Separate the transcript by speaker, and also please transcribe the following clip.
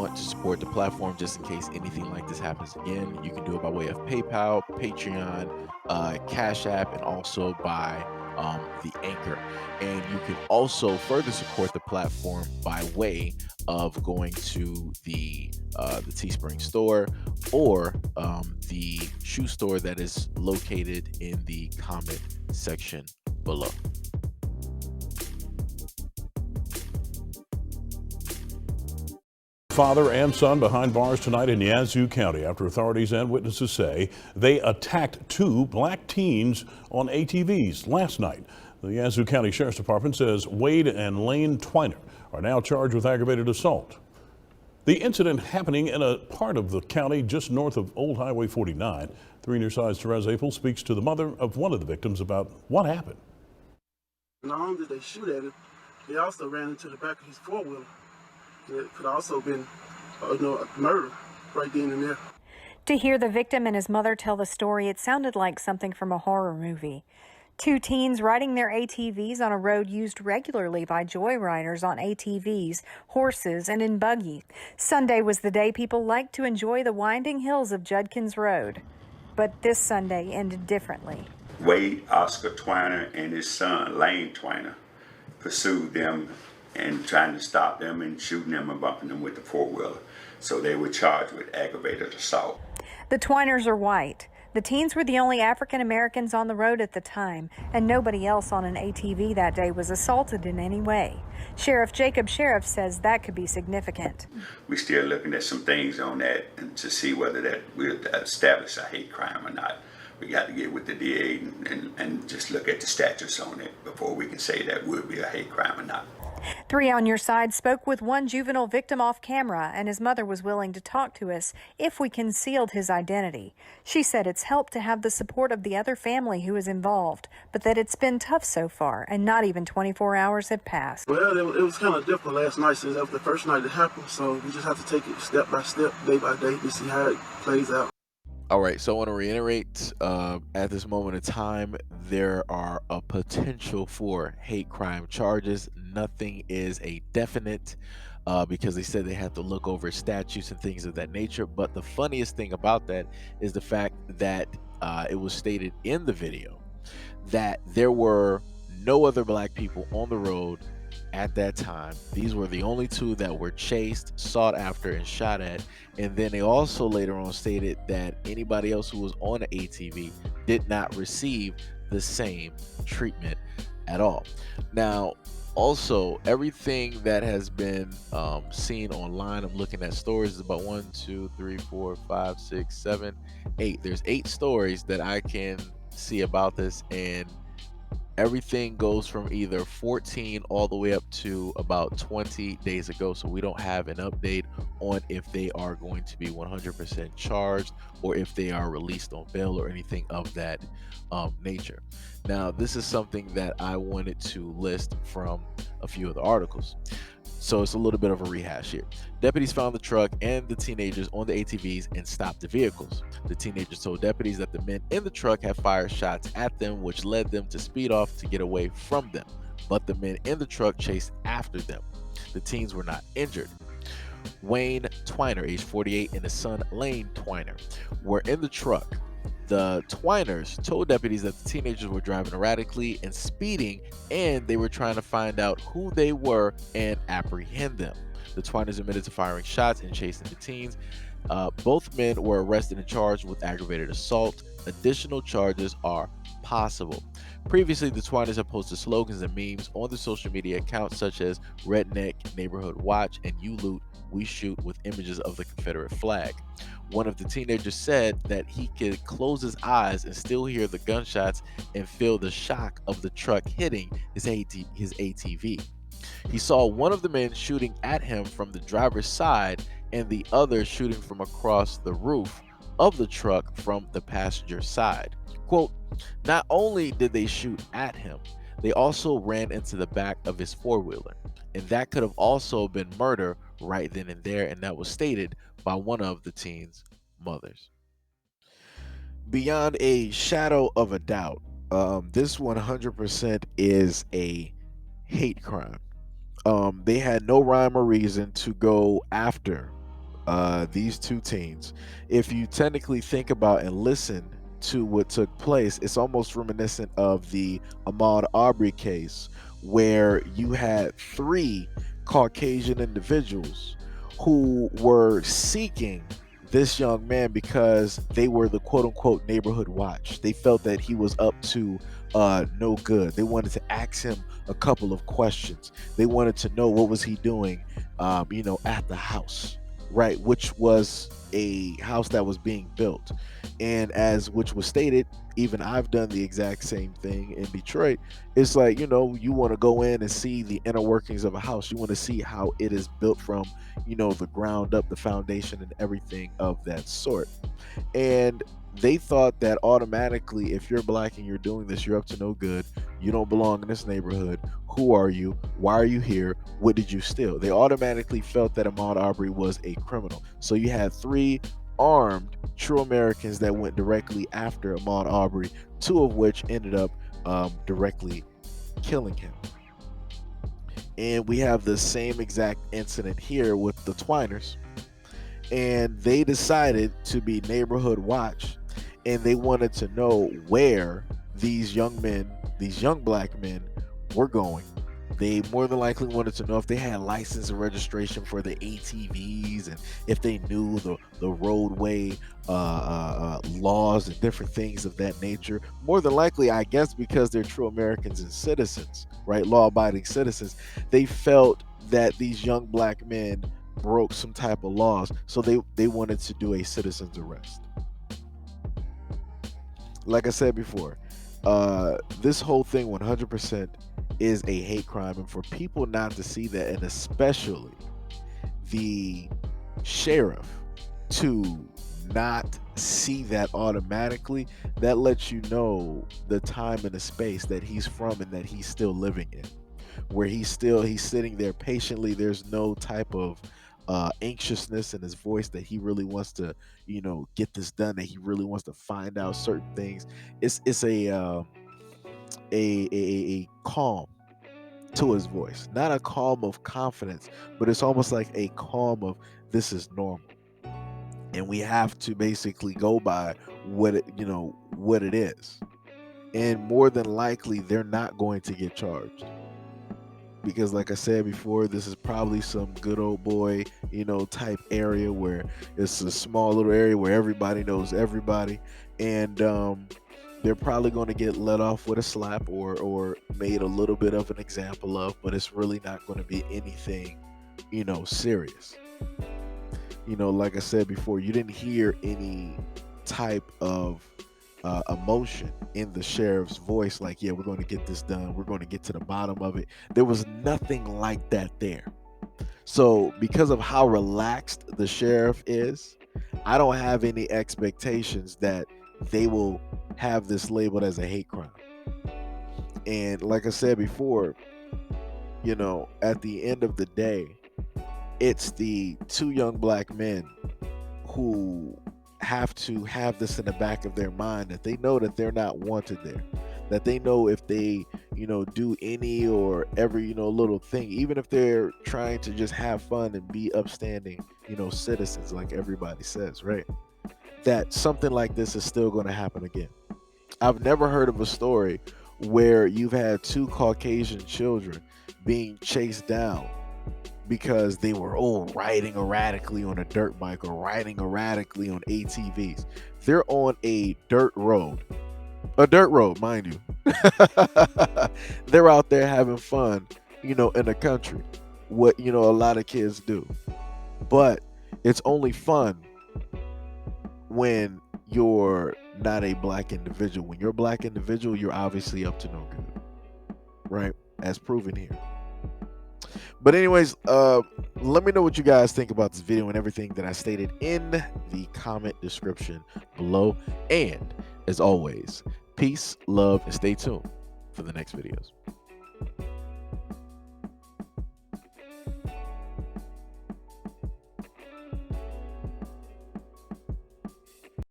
Speaker 1: want to support the platform just in case anything like this happens again, you can do it by way of PayPal, Patreon, Cash App, and also by the Anchor. And you can also further support the platform by way of going to the Teespring store or the shoe store that is located in the comment section below.
Speaker 2: Father and son behind bars tonight in Yazoo County after authorities and witnesses say they attacked two black teens on ATVs last night. The Yazoo County Sheriff's Department says Wade and Lane Twiner are now charged with aggravated assault. The incident happening in a part of the county just north of Old Highway 49. 3 News 5's Therese Apel speaks to the mother of one of the victims about what happened.
Speaker 3: Not only did they shoot at him, they also ran into the back of his four-wheeler. It could also have been a murder right then and there.
Speaker 4: To hear the victim and his mother tell the story, it sounded like something from a horror movie. Two teens riding their ATVs on a road used regularly by joyriders on ATVs, horses, and in buggies. Sunday was the day people liked to enjoy the winding hills of Judkins Road. But this Sunday ended differently.
Speaker 5: Wade Oscar Twiner and his son, Lane Twiner, pursued them and trying to stop them and shooting them and bumping them with the four-wheeler. So they were charged with aggravated assault.
Speaker 4: The Twiners are white. The teens were the only African Americans on the road at the time, and nobody else on an ATV that day was assaulted in any way. Sheriff Jacob Sheriff says that could be significant.
Speaker 5: We're still looking at some things on that and to see whether that will establish a hate crime or not. We got to get with the DA and just look at the statutes on it before we can say that would be a hate crime or not.
Speaker 4: 3 on Your Side spoke with one juvenile victim off camera, and his mother was willing to talk to us if we concealed his identity. She said it's helped to have the support of the other family who is involved, but that it's been tough so far, and not even 24 hours had passed.
Speaker 3: Well, it was kind of difficult last night since that was the first night it happened, so we just have to take it step by step, day by day, to see how it plays out.
Speaker 1: All right, so I want to reiterate, at this moment in time, there are a potential for hate crime charges. Nothing is a definite because they said they have to look over statutes and things of that nature. But the funniest thing about that is the fact that it was stated in the video that there were no other black people on the road at that time. These were the only two that were chased, sought after, and shot at. And then they also later on stated that anybody else who was on the ATV did not receive the same treatment at all. Now, also, everything that has been seen online, I'm looking at stories, is about 1, 2, 3, 4, 5, 6, 7, 8. There's 8 stories that I can see about this, and everything goes from either 14 all the way up to about 20 days ago. So we don't have an update on if they are going to be 100% charged or if they are released on bail or anything of that nature. Now, this is something that I wanted to list from a few of the articles. So it's a little bit of a rehash here. Deputies found the truck and the teenagers on the ATVs and stopped the vehicles. The teenagers told deputies that the men in the truck had fired shots at them, which led them to speed off to get away from them. But the men in the truck chased after them. The teens were not injured. Wayne Twiner, age 48, and his son Lane Twiner were in the truck. The Twiners told deputies that the teenagers were driving erratically and speeding, and they were trying to find out who they were and apprehend them. The Twiners admitted to firing shots and chasing the teens. Both men were arrested and charged with aggravated assault. Additional charges are possible. Previously, the Twiners have posted slogans and memes on their social media accounts such as Redneck Neighborhood Watch and You Loot, We Shoot, with images of the Confederate flag. One of the teenagers said that he could close his eyes and still hear the gunshots and feel the shock of the truck hitting his ATV. He saw one of the men shooting at him from the driver's side and the other shooting from across the roof of the truck from the passenger side. Quote, not only did they shoot at him, they also ran into the back of his four-wheeler. And that could have also been murder right then and there, and that was stated by one of the teens' mothers. Beyond a shadow of a doubt, this 100% is a hate crime. They had no rhyme or reason to go after these two teens. If you technically think about and listen to what took place, it's almost reminiscent of the Ahmaud Arbery case, where you had three Caucasian individuals who were seeking this young man because they were the quote unquote neighborhood watch. They felt that he was up to no good. They wanted to ask him a couple of questions. They wanted to know what was he doing, at the house, right? Which was a house that was being built. And as which was stated, even I've done the exact same thing in Detroit. It's like, you want to go in and see the inner workings of a house. You want to see how it is built from, the ground up, the foundation and everything of that sort. And they thought that automatically, if you're black and you're doing this, you're up to no good. You don't belong in this neighborhood. Who are you? Why are you here? What did you steal? They automatically felt that Ahmaud Arbery was a criminal. So you had three armed true Americans that went directly after Ahmaud Arbery, two of which ended up directly killing him. And we have the same exact incident here with the Twiners. And they decided to be neighborhood watch, and they wanted to know where these young black men were going. They more than likely wanted to know if they had license and registration for the ATVs, and if they knew the roadway laws and different things of that nature. More than likely, I guess, because they're true Americans and citizens, right? Law-abiding citizens. They felt that these young black men broke some type of laws, so they wanted to do a citizen's arrest. Like I said before, this whole thing 100% is a hate crime, and for people not to see that, and especially the sheriff to not see that automatically, that lets you know the time and the space that he's from and that he's still living in, where he's sitting there patiently. There's no type of anxiousness in his voice that he really wants to get this done, that he really wants to find out certain things. It's a calm to his voice, not a calm of confidence, but it's almost like a calm of this is normal, and we have to basically go by what it is. And more than likely, they're not going to get charged, because like I said before, this is probably some good old boy type area, where it's a small little area where everybody knows everybody, and they're probably going to get let off with a slap or made a little bit of an example of, but it's really not going to be anything serious. Like I said before, you didn't hear any type of emotion in the sheriff's voice, like, yeah, we're going to get this done, we're going to get to the bottom of it. There was nothing like that there. So because of how relaxed the sheriff is, I don't have any expectations that they will have this labeled as a hate crime. And like I said before, at the end of the day, it's the two young black men who have to have this in the back of their mind, that they know that they're not wanted there, that they know if they do any or every little thing, even if they're trying to just have fun and be upstanding citizens like everybody says, right, that something like this is still going to happen again. I've never heard of a story where you've had two Caucasian children being chased down because they were riding erratically on a dirt bike or riding erratically on ATVs. They're on a dirt road, mind you. They're out there having fun, in the country, what a lot of kids do. But it's only fun when you're not a black individual. When you're a black individual, you're obviously up to no good, right? As proven here. But anyways, let me know what you guys think about this video and everything that I stated in the comment description below. And as always, peace, love, and stay tuned for the next videos.